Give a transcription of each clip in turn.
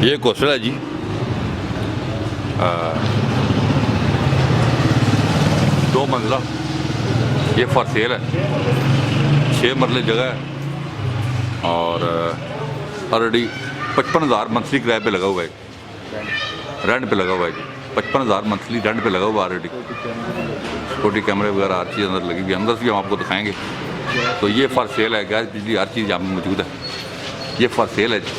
ये कोस्टल है जी। दो मंजिला, ये फॉर सेल है। 6 मरले जगह है और ऑलरेडी 55,000 मंथली किराए पे लगा हुआ है, रेंट पे लगा हुआ है जी। 55,000 मंथली रेंट पे लगा हुआ है ऑलरेडी। सिक्योरिटी कैमरे वगैरह हर चीज़ अंदर लगी हुई है। अंदर से हम आपको दिखाएंगे। तो ये फॉर सेल है, गैस बिजली हर चीज़ यहाँ पर मौजूद है। ये फॉर सेल है जी।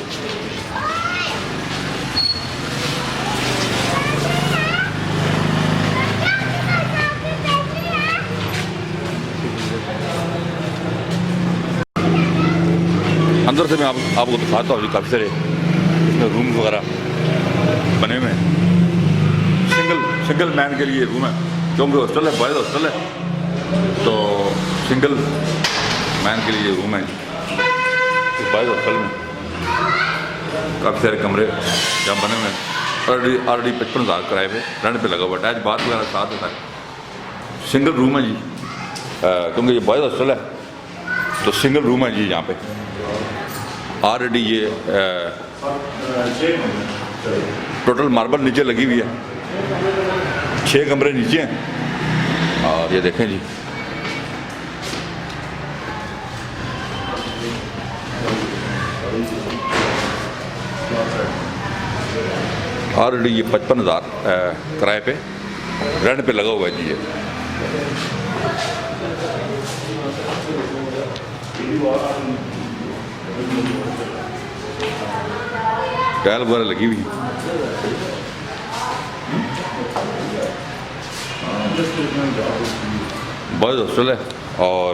अंदर से मैं आपको दिखाता हूँ जी। काफ़ी सारे इसमें रूम वगैरह बने हुए हैं। सिंगल मैन के लिए रूम है, क्योंकि हॉस्टल है, बॉयज़ हॉस्टल है, तो सिंगल मैन के लिए रूम है। इस बॉयज़ हॉस्टल में काफ़ी सारे कमरे जहाँ बने हुए हैं। ऑलरेडी 55,000 किराए पे रेंट पे लगा हुआ है। अटैच बाथ वगैरह साथ है। सिंगल रूम है जी, क्योंकि ये बॉयज़ हॉस्टल है तो सिंगल रूम है जी। यहाँ पे ऑलरेडी ये टोटल मार्बल नीचे लगी हुई है। 6 कमरे नीचे हैं और ये देखें जी। ऑलरेडी ये 55,000 किराए पे रेंट पे लगा हुआ है जी। ये टाइल वगैरह लगी हुई है। बॉयज़ हॉस्टल है और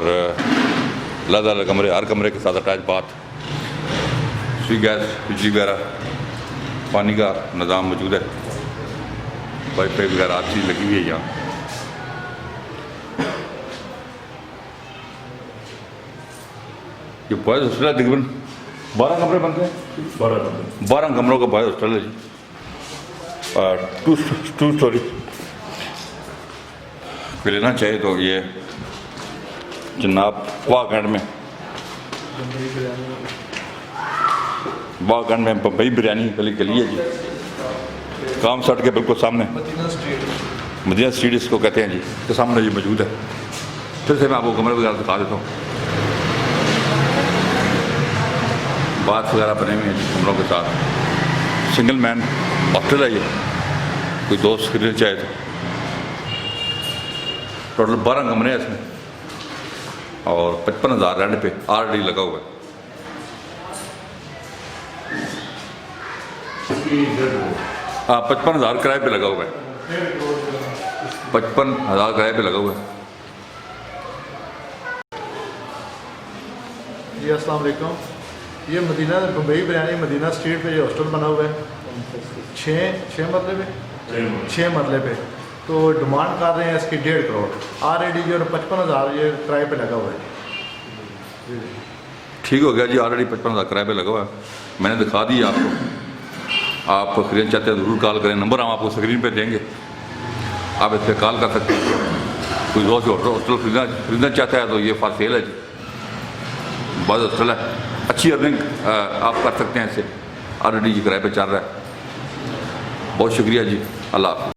अलग-अलग कमरे, हर कमरे के साथ अटैच बाथ, स्वी गैस, बिजली वगैरह, पानी का निज़ाम मौजूद है। वाईफाई वगैरह हर चीज़ लगी हुई है यहाँ। ये बॉयज़ हॉस्टल है। तकरीबन 12 कमरे बनते हैं। 12 कमरों का बॉयज़ हॉस्टल है जी। 2 स्टोरी लेना चाहिए तो ये जनाब वाहगंज में बम्बई बिरयानी गली है जी। काम सट के बिल्कुल सामने मदीना स्ट्रीट इसको कहते हैं जी, के सामने ये मौजूद है। फिर से मैं आपको कमरे वगैरह दिखा देता हूँ। बाथ वगैरह बने हुए हैं जी कमरों के साथ। सिंगल मैन हॉस्टल है ये, कोई दोस्त खरीदना चाहे तो। टोटल 12 कमरे हैं इसमें और 55,000 रेंट पे ऑलरेडी लगा हुआ है। हाँ, 55,000 किराए पे लगा हुआ है। 55,000 किराए पे लगा हुआ है जी। अस्सलाम वालेकुम। ये मदीना बम्बई बिरयानी मदीना स्ट्रीट पे ये हॉस्टल बना हुआ है। 6 मरले पे 6 मरले पे। तो डिमांड कर रहे हैं इसकी 1.5 करोड़। ऑलरेडी जो 55,000 ये किराए पे लगा हुआ है। ठीक हो गया जी। ऑलरेडी 55,000 किराए पे लगा हुआ है। मैंने दिखा दी आपको। आप खरीदना चाहते हैं ज़रूर कॉल करें। नंबर हम आपको स्क्रीन पे देंगे, आप इस पर कॉल कर सकते हैं। कोई दोस्त हॉस्टल खरीदना चाहता है तो ये फॉर सेल है जी। बॉयज़ हॉस्टल है, अच्छी अर्निंग आप कर सकते हैं इससे। ऑलरेडी ये किराए पे चल रहा है। बहुत शुक्रिया जी। अल्लाह हाफ़िज़।